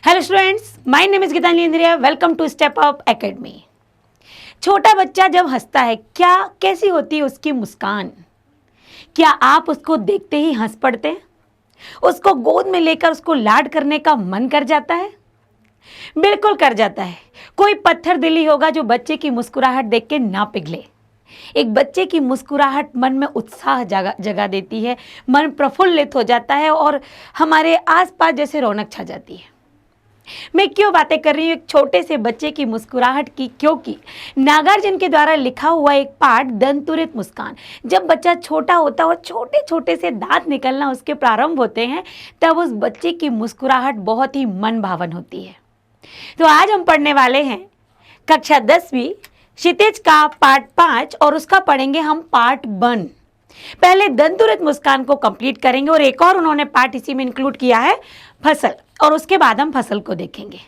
Hello students, my name is Geetanjali Indriya. Welcome to step up academy. छोटा बच्चा जब हंसता है कैसी होती है उसकी मुस्कान? क्या आप उसको देखते ही हंस पड़ते हैं? उसको गोद में लेकर उसको लाड करने का मन कर जाता है? बिल्कुल कर जाता है। कोई पत्थर दिली होगा जो बच्चे की मुस्कुराहट देख के ना पिघले। एक बच्चे की मुस्कुराहट मन में उत्साह जगा देती है, मन प्रफुल्लित हो जाता है और हमारे आसपास जैसे रौनक छा जाती है। मैं क्यों बातें कर रही हूँ एक छोटे से बच्चे की मुस्कुराहट की? क्योंकि नागार्जुन के द्वारा लिखा हुआ एक पाठ दंतुरित मुस्कान, जब बच्चा छोटा होता है और छोटे छोटे से दांत निकलना उसके प्रारंभ होते हैं, तब उस बच्चे की मुस्कुराहट बहुत ही मन भावन होती है। तो आज हम पढ़ने वाले हैं कक्षा 10वीं क्षितिज का पार्ट 5 और उसका पढ़ेंगे हम पार्ट 1। पहले दंतुरित मुस्कान को कंप्लीट करेंगे और एक और उन्होंने पार्ट इसी में इंक्लूड किया है, फसल, और उसके बाद हम फसल को देखेंगे।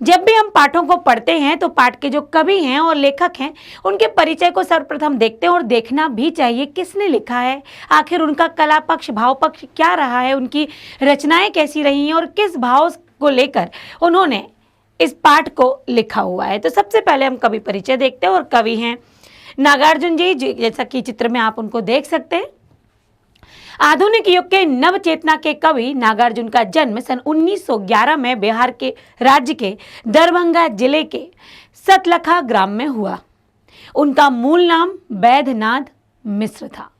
जब भी हम पाठों को पढ़ते हैं तो पाठ के जो कवि हैं और लेखक हैं उनके परिचय को सर्वप्रथम देखते हैं और देखना भी चाहिए किसने लिखा है, आखिर उनका कला पक्ष भाव पक्ष क्या रहा है, उनकी रचनाएं कैसी रही हैं और किस भाव को लेकर उन्होंने इस पाठ को लिखा हुआ है। तो सबसे पहले हम कवि परिचय देखते हैं और कवि हैं नागार्जुन जी, जैसा कि चित्र में आप उनको देख सकते हैं। आधुनिक युग के नव चेतना के कवि नागार्जुन का जन्म सन 1911 में बिहार के राज्य के दरभंगा जिले के सतलखा ग्राम में हुआ। उनका मूल नाम बैद्यनाथ मिश्र था।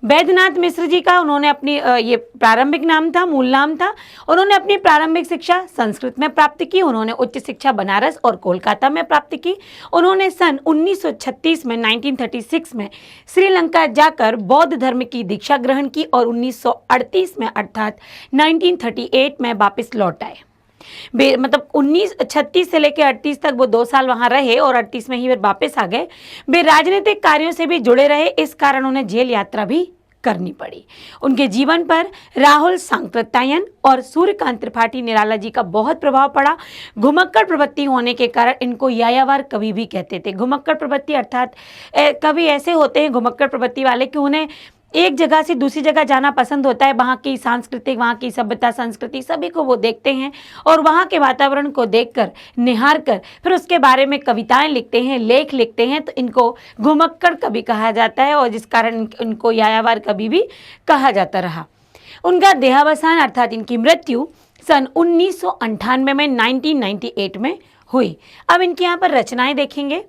बैद्यनाथ मिश्र जी का उन्होंने अपनी ये प्रारंभिक नाम था, मूल नाम था। उन्होंने अपनी प्रारंभिक शिक्षा संस्कृत में प्राप्त की। उन्होंने उच्च शिक्षा बनारस और कोलकाता में प्राप्त की। उन्होंने सन 1936 में 1936 में श्रीलंका जाकर बौद्ध धर्म की दीक्षा ग्रहण की और 1938 में अर्थात 1938 में वापस लौट आए। मतलब 1936 से लेकर 38 तक वो 2 साल वहां रहे और 38 में ही वे वापस आ गए। वे राजनीतिक कार्यों से भी जुड़े रहे, इस कारण उन्हें जेल यात्रा भी करनी पड़ी। उनके जीवन पर राहुल सांकृत्यायन और सूर्यकांत त्रिपाठी निराला जी का बहुत प्रभाव पड़ा। घुमक्कड़ प्रवृत्ति होने के कारण इनको यायावर कवि भी कहते थे। घुमक्कड़ प्रवृत्ति अर्थात कवि ऐसे होते हैं घुमक्कड़ प्रवृत्ति वाले कि उन्हें एक जगह से दूसरी जगह जाना पसंद होता है। वहाँ की सांस्कृतिक, वहाँ की सभ्यता संस्कृति सभी को वो देखते हैं और वहाँ के वातावरण को देखकर, निहार कर फिर उसके बारे में कविताएं लिखते हैं, लेख लिखते हैं। तो इनको घुमक्कड़ कवि कहा जाता है और जिस कारण इनको यायावर कवि भी कहा जाता रहा। उनका देहावसान अर्थात इनकी मृत्यु सन 1998 में 1998 में हुई। अब इनकी यहाँ पर रचनाएं देखेंगे।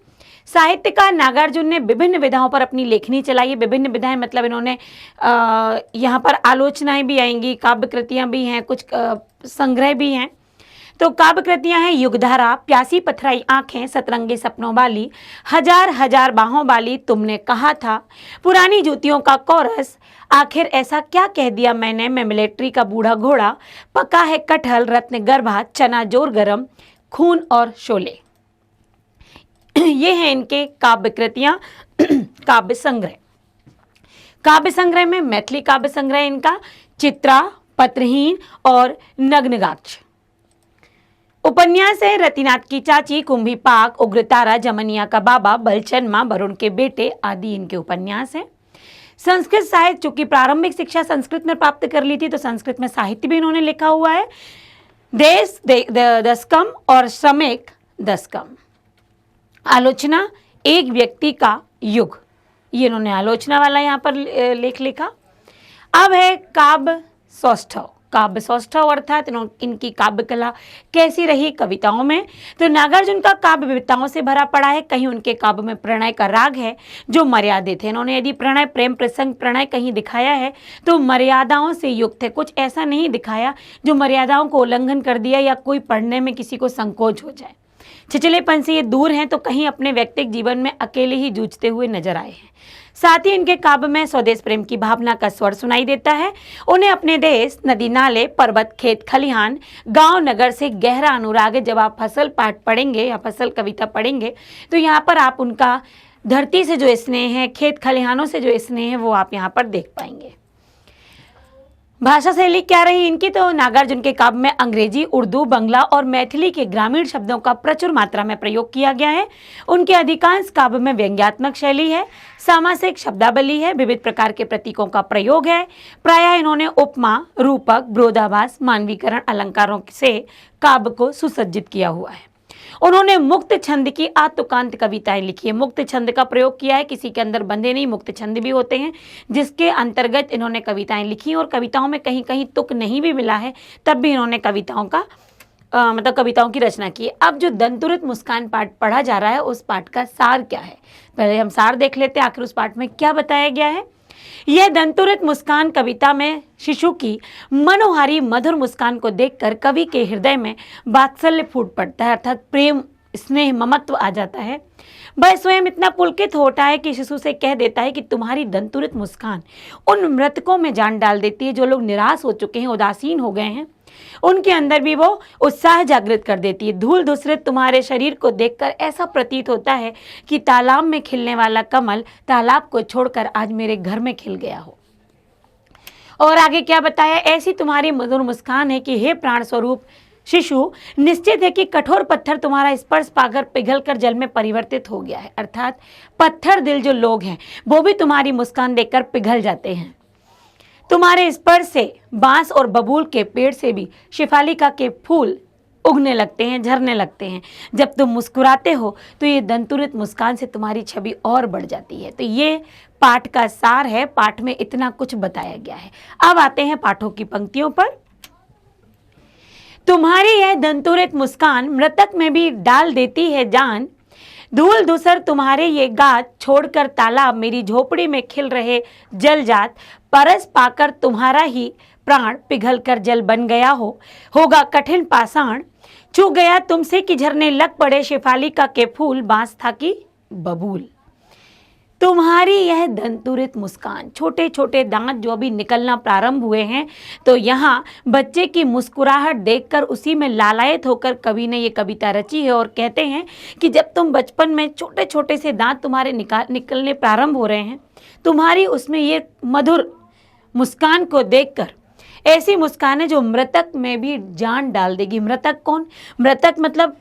साहित्यकार नागार्जुन ने विभिन्न विधाओं पर अपनी लेखनी चलाई है। विभिन्न विधाएं मतलब इन्होंने यहाँ पर आलोचनाएं भी आएंगी, काव्य कृतियाँ भी हैं, कुछ संग्रह भी हैं। तो काव्य कृतियाँ हैं युगधारा, प्यासी पथराई आंखें, सतरंगी सपनों वाली, हजार हजार बाहों वाली, तुमने कहा था, पुरानी जूतियों का कोरस, आखिर ऐसा क्या कह दिया मैंने, मैं मिलिट्री का बूढ़ा घोड़ा, पका है कटहल, रत्न गर्भा, चना जोर गरम, खून और शोले। ये हैं इनके काव्य कृतियां, काव्य संग्रह। काव्य संग्रह में मैथिली काव्य संग्रह इनका चित्रा, पत्रहीन और नग्नगाक्ष। उपन्यास है रतिनाथ की चाची, कुंभी पाक, उग्रतारा, जमनिया का बाबा, बलचन माँ, वरुण के बेटे आदि इनके उपन्यास हैं। संस्कृत साहित्य, चूंकि प्रारंभिक शिक्षा संस्कृत में प्राप्त कर ली थी तो संस्कृत में साहित्य भी इन्होंने लिखा हुआ है। देश दशकम और श्रमिक दशकम। आलोचना, एक व्यक्ति का युग, ये इन्होंने आलोचना वाला यहाँ पर लेख लिखा। अब है काव्य सौष्ठव। काव्य सौष्ठव अर्थात इनकी काव्य कला कैसी रही कविताओं में। तो नागार्जुन का काव्य विविधताओं से भरा पड़ा है। कहीं उनके काव्य में प्रणय का राग है जो मर्यादित है। इन्होंने यदि प्रणय, प्रेम प्रसंग, प्रणय कहीं दिखाया है तो मर्यादाओं से युक्त है। कुछ ऐसा नहीं दिखाया जो मर्यादाओं को उल्लंघन कर दिया या कोई पढ़ने में किसी को संकोच हो जाए। छिछलेपन से ये दूर हैं तो कहीं अपने व्यक्तिगत जीवन में अकेले ही जूझते हुए नजर आए हैं। साथ ही इनके काव्य में स्वदेश प्रेम की भावना का स्वर सुनाई देता है। उन्हें अपने देश, नदी नाले, पर्वत, खेत खलिहान, गांव नगर से गहरा अनुराग है। जब आप फसल पाठ पढ़ेंगे या फसल कविता पढ़ेंगे तो यहाँ पर आप उनका धरती से जो स्नेह है, खेत खलिहानों से जो स्नेह है वो आप यहाँ पर देख पाएंगे। भाषा शैली क्या रही इनकी, तो नागार्जुन के काव्य में अंग्रेजी, उर्दू, बंगला और मैथिली के ग्रामीण शब्दों का प्रचुर मात्रा में प्रयोग किया गया है। उनके अधिकांश काव्य में व्यंग्यात्मक शैली है, सामासिक शब्दावली है, विविध प्रकार के प्रतीकों का प्रयोग है। प्रायः इन्होंने उपमा, रूपक, विरोधाभास, मानवीकरण, अलंकारों से काव्य को सुसज्जित किया हुआ है। उन्होंने मुक्त छंद की आत्मकांत कविताएं लिखी है। मुक्त छंद का प्रयोग किया है, किसी के अंदर बंधे नहीं, मुक्त छंद भी होते हैं जिसके अंतर्गत इन्होंने कविताएं लिखी और कविताओं में कहीं कहीं तुक नहीं भी मिला है, तब भी इन्होंने कविताओं का मतलब कविताओं की रचना की है। अब जो दंतुरित मुस्कान पाठ पढ़ा जा रहा है उस पाठ का सार क्या है, पहले हम सार देख लेते हैं, आखिर उस पाठ में क्या बताया गया है। यह दंतुरित मुस्कान कविता में शिशु की मनोहारी मधुर मुस्कान को देखकर कवि के हृदय में वात्सल्य फूट पड़ता है, अर्थात प्रेम, स्नेह, ममत्व आ जाता है। वह स्वयं इतना पुलकित होता है कि शिशु से कह देता है कि तुम्हारी दंतुरित मुस्कान उन मृतकों में जान डाल देती है जो लोग निराश हो चुके हैं, उदासीन हो गए हैं, उनके अंदर भी वो उत्साह जागृत कर देती है। धूल धूसरित तुम्हारे शरीर को देखकर ऐसा प्रतीत होता है कि तालाब में खिलने वाला कमल तालाब को छोड़कर आज मेरे घर में खिल गया हो। और आगे क्या बताया, ऐसी तुम्हारी मधुर मुस्कान है कि हे प्राण स्वरूप शिशु, निश्चित है कि कठोर पत्थर तुम्हारा स्पर्श पाकर पिघलकर जल में परिवर्तित हो गया है। अर्थात पत्थर दिल जो लोग हैं वो भी तुम्हारी मुस्कान देखकर पिघल जाते हैं। तुम्हारे स्पर्श से बांस और बबूल के पेड़ से भी शिफालिका के फूल उगने लगते हैं, झरने लगते हैं। जब तुम मुस्कुराते हो तो ये दंतुरित मुस्कान से तुम्हारी छवि और बढ़ जाती है। तो ये पाठ का सार है, पाठ में इतना कुछ बताया गया है। अब आते हैं पाठों की पंक्तियों पर। तुम्हारी यह दंतुरित मुस्कान मृतक में भी डाल देती है जान, धूल धूसर तुम्हारे ये गात छोड़कर तालाब मेरी झोपड़ी में खिल रहे जल जात, परस पाकर तुम्हारा ही प्राण पिघल कर जल बन गया होगा कठिन पाषाण, छू गया तुमसे कि झरने लग पड़े शिफालिका के फूल, बांस था कि बबूल। तुम्हारी यह दंतुरित मुस्कान, छोटे छोटे दांत जो अभी निकलना प्रारंभ हुए हैं, तो यहाँ बच्चे की मुस्कुराहट देखकर उसी में लालायित होकर कवि ने ये कविता रची है और कहते हैं कि जब तुम बचपन में छोटे छोटे से दांत तुम्हारे निकलने प्रारंभ हो रहे हैं, तुम्हारी उसमें ये मधुर मुस्कान को देखकर, ऐसी मुस्कान है जो मृतक में भी जान डाल देगी। मृतक कौन? मृतक मतलब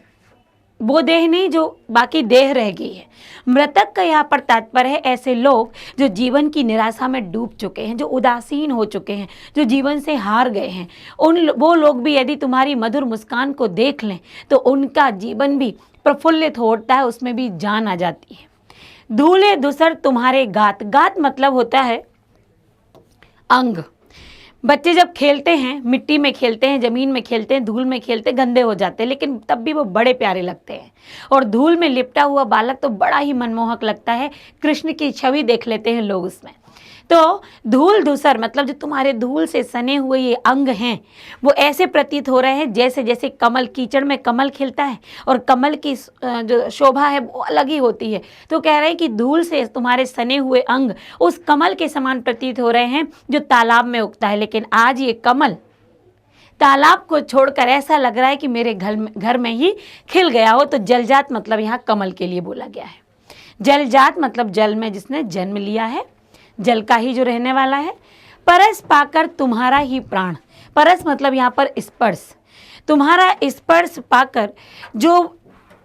वो देह नहीं जो बाकी देह रह गई है। मृतक का यहाँ पर तात्पर्य है ऐसे लोग जो जीवन की निराशा में डूब चुके हैं, जो उदासीन हो चुके हैं, जो जीवन से हार गए हैं। वो लोग भी यदि तुम्हारी मधुर मुस्कान को देख लें तो उनका जीवन भी प्रफुल्लित होता है, उसमें भी जान आ जाती है। धूले धूसर तुम्हारे गात, गात मतलब होता है अंग। बच्चे जब खेलते हैं, मिट्टी में खेलते हैं, जमीन में खेलते हैं, धूल में खेलते हैं, गंदे हो जाते हैं, लेकिन तब भी वो बड़े प्यारे लगते हैं। और धूल में लिपटा हुआ बालक तो बड़ा ही मनमोहक लगता है, कृष्ण की छवि देख लेते हैं लोग उसमें। तो धूल धूसर मतलब जो तुम्हारे धूल से सने हुए ये अंग हैं वो ऐसे प्रतीत हो रहे हैं जैसे जैसे कमल, कीचड़ में कमल खिलता है और कमल की जो शोभा है वो अलग ही होती है। तो कह रहे हैं कि धूल से तुम्हारे सने हुए अंग उस कमल के समान प्रतीत हो रहे हैं जो तालाब में उगता है, लेकिन आज ये कमल तालाब को छोड़कर ऐसा लग रहा है कि मेरे घर में ही खिल गया हो। तो जलजात मतलब यहाँ कमल के लिए बोला गया है। जलजात मतलब जल में जिसने जन्म लिया है, जल का ही जो रहने वाला है। परस पाकर तुम्हारा ही प्राण, परस मतलब यहाँ पर स्पर्श, तुम्हारा स्पर्श पाकर जो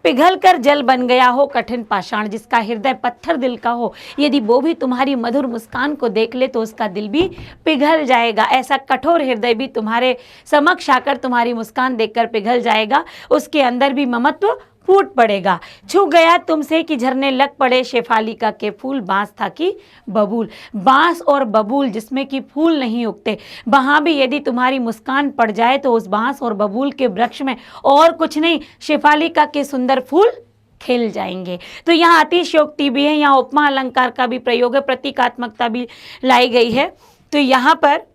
पिघल कर जल बन गया हो कठिन पाषाण, जिसका हृदय पत्थर दिल का हो, यदि वो भी तुम्हारी मधुर मुस्कान को देख ले तो उसका दिल भी पिघल जाएगा। ऐसा कठोर हृदय भी तुम्हारे समक्ष आकर तुम्हारी मुस्कान देखकर पिघल जाएगा, उसके अंदर भी ममत्व फूट पड़ेगा। छू गया तुमसे कि झरने लग पड़े शेफालिका के फूल, बांस था कि बबूल। बांस और बबूल जिसमें कि फूल नहीं उगते, वहाँ भी यदि तुम्हारी मुस्कान पड़ जाए तो उस बांस और बबूल के वृक्ष में और कुछ नहीं, शेफालिका के सुंदर फूल खिल जाएंगे। तो यहाँ अतिशयोक्ति भी है, यहाँ उपमा अलंकार का भी प्रयोग है, प्रतीकात्मकता भी लाई गई है। तो यहाँ पर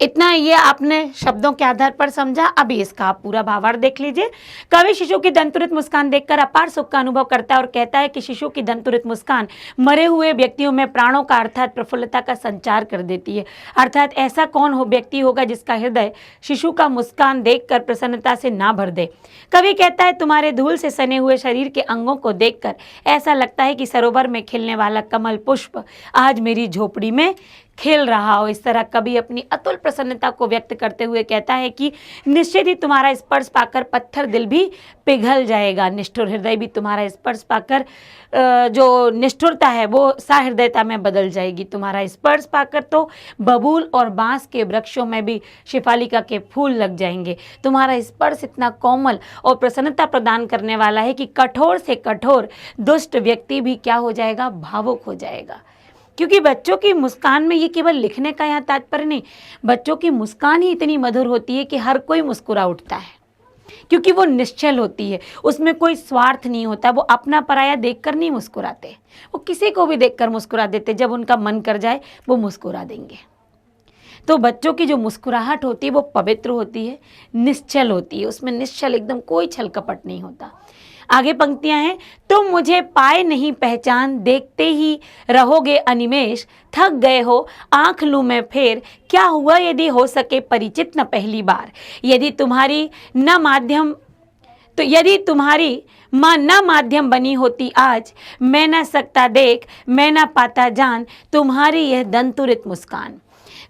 इतना ये आपने शब्दों के आधार पर समझा। अभी इसका आप पूरा भावार्थ देख लीजिए। कवि शिशु की दंतुरित मुस्कान देखकर अपार सुख का अनुभव करता है और कहता है कि शिशु की दंतुरित मुस्कान मरे हुए व्यक्तियों में प्राणों का अर्थात प्रफुल्लता का संचार कर देती है। अर्थात ऐसा कौन व्यक्ति होगा जिसका हृदय शिशु का मुस्कान देखकर प्रसन्नता से ना भर दे। कवि कहता है तुम्हारे धूल से सने हुए शरीर के अंगों को देखकर ऐसा लगता है कि सरोवर में खिलने वाला कमल पुष्प आज मेरी झोपड़ी में खेल रहा हो इस तरह कभी अपनी अतुल प्रसन्नता को व्यक्त करते हुए कहता है कि निश्चित ही तुम्हारा स्पर्श पाकर पत्थर दिल भी पिघल जाएगा, निष्ठुर हृदय भी तुम्हारा स्पर्श पाकर जो निष्ठुरता है वो सहृदयता में बदल जाएगी। तुम्हारा स्पर्श पाकर तो बबूल और बांस के वृक्षों में भी शिफालिका के फूल लग जाएंगे। तुम्हारा स्पर्श इतना कोमल और प्रसन्नता प्रदान करने वाला है कि कठोर से कठोर दुष्ट व्यक्ति भी क्या हो जाएगा, भावुक हो जाएगा। क्योंकि बच्चों की मुस्कान में ये केवल लिखने का यहाँ तात्पर्य नहीं, बच्चों की मुस्कान ही इतनी मधुर होती है कि हर कोई मुस्कुरा उठता है, क्योंकि वो निश्चल होती है, उसमें कोई स्वार्थ नहीं होता। वो अपना पराया देखकर नहीं मुस्कुराते, वो किसी को भी देखकर मुस्कुरा देते, जब उनका मन कर जाए वो मुस्कुरा देंगे। तो बच्चों की जो मुस्कुराहट होती है वो पवित्र होती है, निश्चल होती है, उसमें निश्चल एकदम कोई छल कपट नहीं होता। आगे पंक्तियां हैं, तुम मुझे पाए नहीं पहचान, देखते ही रहोगे अनिमेष, थक गए हो आंख लूं मैं फेर, क्या हुआ यदि हो सके परिचित न पहली बार, यदि तुम्हारी माँ न माध्यम बनी होती आज, मैं न सकता देख मैं न पाता जान, तुम्हारी यह दंतुरित मुस्कान।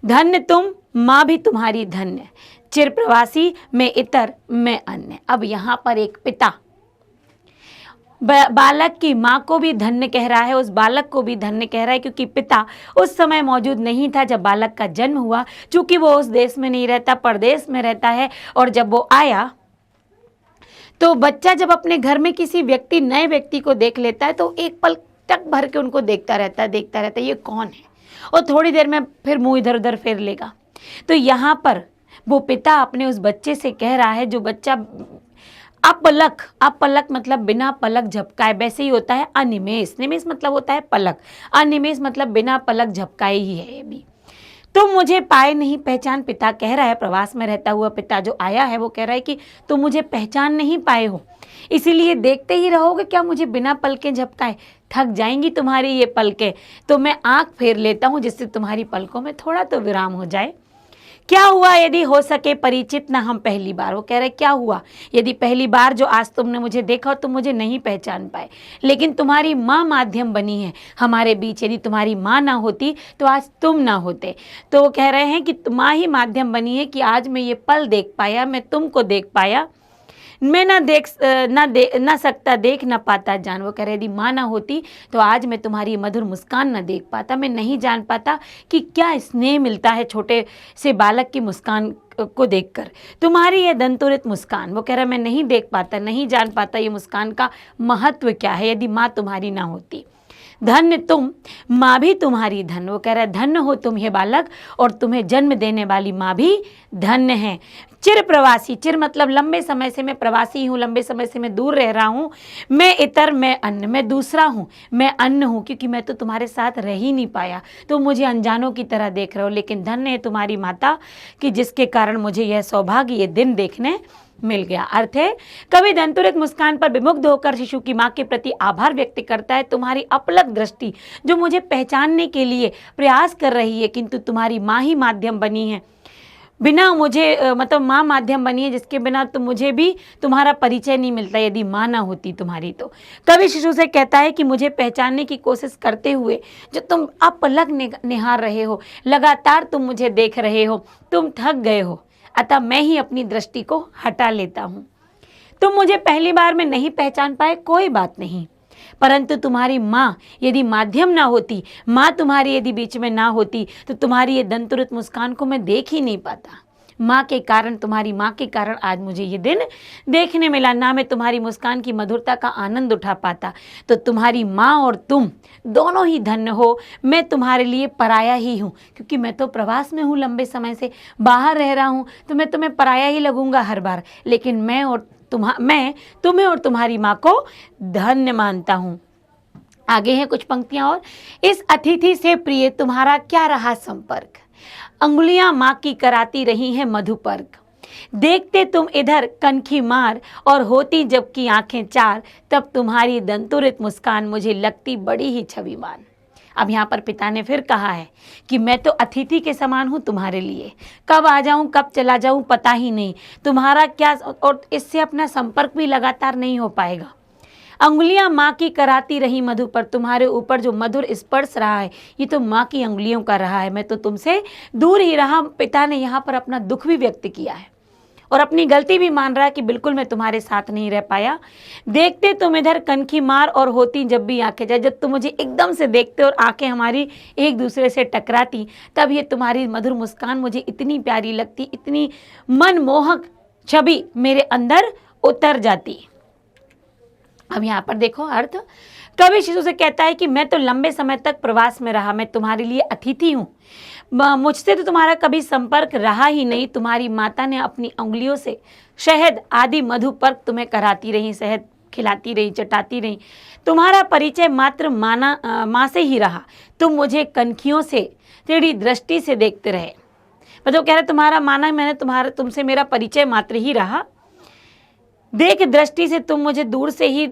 धन्य तुम माँ भी तुम्हारी धन्य, चिर प्रवासी मैं इतर मैं अन्य। अब यहाँ पर एक पिता बालक की माँ को भी धन्य कह रहा है, उस बालक को भी धन्य कह रहा है, क्योंकि पिता उस समय मौजूद नहीं था जब बालक का जन्म हुआ, चूंकि वो उस देश में नहीं रहता, परदेश में रहता है। और जब वो आया तो बच्चा जब अपने घर में किसी नए व्यक्ति को देख लेता है तो एक पल तक भर के उनको देखता रहता है, ये कौन है, और थोड़ी देर में फिर मुंह इधर उधर फेर लेगा। तो यहाँ पर वो पिता अपने उस बच्चे से कह रहा है, जो बच्चा अपलक मतलब बिना पलक झपकाए, वैसे ही होता है अनिमेष, निमेष मतलब होता है पलक, अनिमेष मतलब बिना पलक झपकाए ही है ये भी। तुम मुझे पाए नहीं पहचान, पिता कह रहा है, प्रवास में रहता हुआ पिता जो आया है वो कह रहा है कि तुम मुझे पहचान नहीं पाए हो, इसीलिए देखते ही रहोगे क्या मुझे बिना पलकें झपकाए, थक जाएंगी तुम्हारी ये पलकें, तो मैं आंख फेर लेता हूँ जिससे तुम्हारी पलकों में थोड़ा तो विराम हो जाए। क्या हुआ यदि हो सके परिचित ना हम पहली बार, वो कह रहे क्या हुआ यदि पहली बार जो आज तुमने मुझे देखा और तुम मुझे नहीं पहचान पाए, लेकिन तुम्हारी माँ माध्यम बनी है हमारे बीच, यदि तुम्हारी माँ ना होती तो आज तुम ना होते। तो वो कह रहे हैं कि माँ ही माध्यम बनी है कि आज मैं ये पल देख पाया, मैं तुमको देख पाया, मैं ना सकता देख ना पाता जान। वो कह रहे यदि माँ ना होती तो आज मैं तुम्हारी मधुर मुस्कान ना देख पाता, मैं नहीं जान पाता कि क्या स्नेह मिलता है छोटे से बालक की मुस्कान को देखकर, तुम्हारी ये दंतुरित मुस्कान। वो कह रहा मैं नहीं देख पाता, नहीं जान पाता ये मुस्कान का महत्व क्या है यदि माँ तुम्हारी ना होती। धन्य तुम माँ भी तुम्हारी धन्य, वो कह रहा है धन्य हो तुम हे बालक, और तुम्हें जन्म देने वाली माँ भी धन्य है। चिर प्रवासी, चिर मतलब लंबे समय से मैं प्रवासी हूँ, लंबे समय से मैं दूर रह रहा हूँ। मैं इतर मैं अन्न, मैं दूसरा हूँ, मैं अन्न हूँ, क्योंकि मैं तो तुम्हारे साथ रह ही नहीं पाया, तो मुझे अनजानों की तरह देख रहे हो। लेकिन धन्य है तुम्हारी माता कि जिसके कारण मुझे यह सौभाग्य, ये दिन देखने मिल गया। अर्थ है कवि दंतुरित मुस्कान पर विमुग्ध होकर शिशु की माँ के प्रति आभार व्यक्त करता है। तुम्हारी अपलक दृष्टि जो मुझे पहचानने के लिए प्रयास कर रही है, किंतु तुम्हारी माँ ही माध्यम बनी है, बिना मुझे मतलब माँ माध्यम बनी है जिसके बिना तो मुझे भी तुम्हारा परिचय नहीं मिलता यदि माँ ना होती तुम्हारी। तो कवि शिशु से कहता है कि मुझे पहचानने की कोशिश करते हुए जो तुम अपलक निहार रहे हो, लगातार तुम मुझे देख रहे हो, तुम थक गए हो, अतः मैं ही अपनी दृष्टि को हटा लेता हूँ। तुम मुझे पहली बार में नहीं पहचान पाए, कोई बात नहीं, परंतु तुम्हारी माँ यदि माध्यम ना होती, माँ तुम्हारी यदि बीच में ना होती, तो तुम्हारी ये दंतुरित मुस्कान को मैं देख ही नहीं पाता। माँ के कारण, तुम्हारी माँ के कारण आज मुझे ये दिन देखने मिला, ना मैं तुम्हारी मुस्कान की मधुरता का आनंद उठा पाता। तो तुम्हारी माँ और तुम दोनों ही धन्य हो, मैं तुम्हारे लिए पराया ही हूँ, क्योंकि मैं तो प्रवास में हूँ, लंबे समय से बाहर रह रहा हूँ, तो मैं तुम्हें पराया ही लगूंगा हर बार, लेकिन मैं तुम्हें और तुम्हारी माँ को धन्य मानता हूँ। आगे हैं कुछ पंक्तियां और। इस अतिथि से प्रिय तुम्हारा क्या रहा संपर्क, अंगुलियां माँ की कराती रही हैं मधुपर्क, देखते तुम इधर कनखी मार और होती जबकि आंखें चार, तब तुम्हारी दंतुरित मुस्कान मुझे लगती बड़ी ही छविमान। अब यहाँ पर पिता ने फिर कहा है कि मैं तो अतिथि के समान हूँ तुम्हारे लिए, कब आ जाऊँ कब चला जाऊँ पता ही नहीं, तुम्हारा क्या, और इससे अपना संपर्क भी लगातार नहीं हो पाएगा। अंगुलियां माँ की कराती रही मधु पर, तुम्हारे ऊपर जो मधुर स्पर्श रहा है ये तो माँ की अंगुलियों का रहा है, मैं तो तुमसे दूर ही रहा। पिता ने यहाँ पर अपना दुख भी व्यक्त किया है और अपनी गलती भी मान रहा है कि बिल्कुल मैं तुम्हारे साथ नहीं रह पाया। देखते तुम इधर कनखी मार और होती जब भी आंखें जाए, जब तुम मुझे एकदम से देखते और आंखें हमारी एक दूसरे से टकराती, तब ये तुम्हारी मधुर मुस्कान मुझे इतनी प्यारी लगती, इतनी मनमोहक छवि मेरे अंदर उतर जाती। अब यहाँ पर देखो अर्थ, कवि शिशु से कहता है कि मैं तो लंबे समय तक प्रवास में रहा, मैं तुम्हारे लिए अतिथि हूँ, मुझसे तो तुम्हारा कभी संपर्क रहा ही नहीं। तुम्हारी माता ने अपनी उंगलियों से शहद आदि मधुपर्क तुम्हें कराती रही, शहद खिलाती रही, चटाती रही। तुम्हारा परिचय मात्र माँ से ही रहा, तुम मुझे कनखियों से टेढ़ी दृष्टि से देखते रहे। मतलब कह रहे तुम्हारा माना, मैंने तुमसे मेरा परिचय मात्र ही रहा, देख दृष्टि से तुम मुझे दूर से ही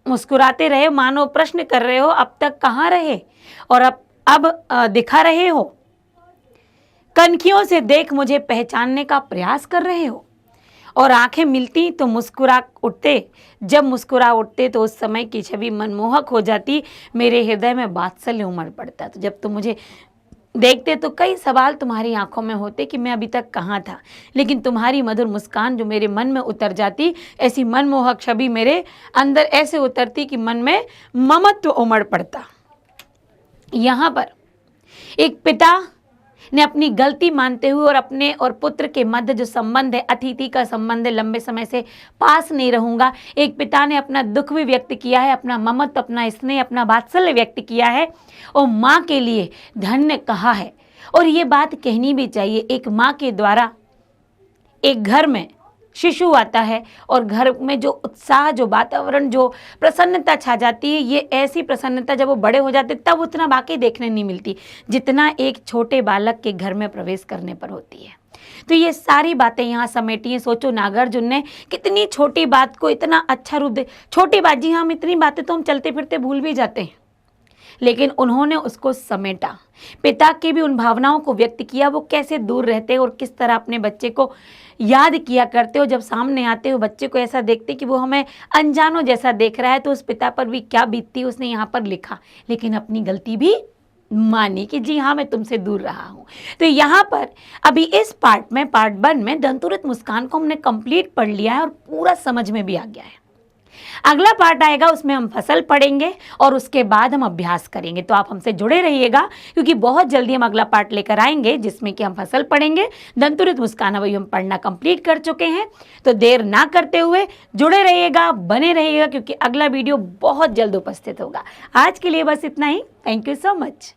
मुस्कुराते रहे, मानो प्रश्न कर रहे हो अब तक कहाँ रहे और अब दिखा रहे हो। कनखियों से देख मुझे पहचानने का प्रयास कर रहे हो और आंखें मिलती तो मुस्कुरा उठते। जब मुस्कुरा उठते तो उस समय की छवि मनमोहक हो जाती, मेरे हृदय में वात्सल्य उमड़ पड़ता। तो जब तुम मुझे देखते तो कई सवाल तुम्हारी आंखों में होते कि मैं अभी तक कहाँ था, लेकिन तुम्हारी मधुर मुस्कान जो मेरे मन में उतर जाती, ऐसी मनमोहक छवि मेरे अंदर ऐसे उतरती कि मन में ममत्व उमड़ पड़ता। यहाँ पर एक पिता ने अपनी गलती मानते हुए और अपने और पुत्र के मध्य जो संबंध है, अतिथि का संबंध है, लंबे समय से पास नहीं रहूंगा, एक पिता ने अपना दुख भी व्यक्त किया है, अपना ममत्व, अपना स्नेह, अपना वात्सल्य व्यक्त किया है और माँ के लिए धन्य कहा है। और ये बात कहनी भी चाहिए, एक माँ के द्वारा एक घर में शिशु आता है और घर में जो उत्साह, जो वातावरण, जो प्रसन्नता छा जाती है, ये ऐसी प्रसन्नता जब वो बड़े हो जाते तब उतना बाकी देखने नहीं मिलती जितना एक छोटे बालक के घर में प्रवेश करने पर होती है। तो ये सारी बातें यहाँ समेटी हैं। सोचो नागार्जुन ने कितनी छोटी बात को इतना अच्छा रूप दे, छोटी बात, जी हाँ, हम इतनी बातें तो हम चलते फिरते भूल भी जाते हैं, लेकिन उन्होंने उसको समेटा, पिता की भी उन भावनाओं को व्यक्त किया, वो कैसे दूर रहते और किस तरह अपने बच्चे को याद किया करते हो। जब सामने आते हो बच्चे को ऐसा देखते कि वो हमें अनजानों जैसा देख रहा है, तो उस पिता पर भी क्या बीतती उसने यहाँ पर लिखा, लेकिन अपनी गलती भी मानी कि जी हाँ मैं तुमसे दूर रहा हूँ। तो यहाँ पर अभी इस पार्ट में, पार्ट 1 में दंतुरित मुस्कान को हमने कंप्लीट पढ़ लिया है और पूरा समझ में भी आ गया है। अगला पार्ट आएगा, उसमें हम फसल पढ़ेंगे और उसके बाद हम अभ्यास करेंगे। तो आप हमसे जुड़े रहिएगा क्योंकि बहुत जल्दी हम अगला पार्ट लेकर आएंगे जिसमें कि हम फसल पढ़ेंगे। दंतुरित मुस्कान वही हम पढ़ना कंप्लीट कर चुके हैं, तो देर ना करते हुए जुड़े रहिएगा, बने रहिएगा क्योंकि अगला वीडियो बहुत जल्द उपस्थित होगा। आज के लिए बस इतना ही। Thank you so much.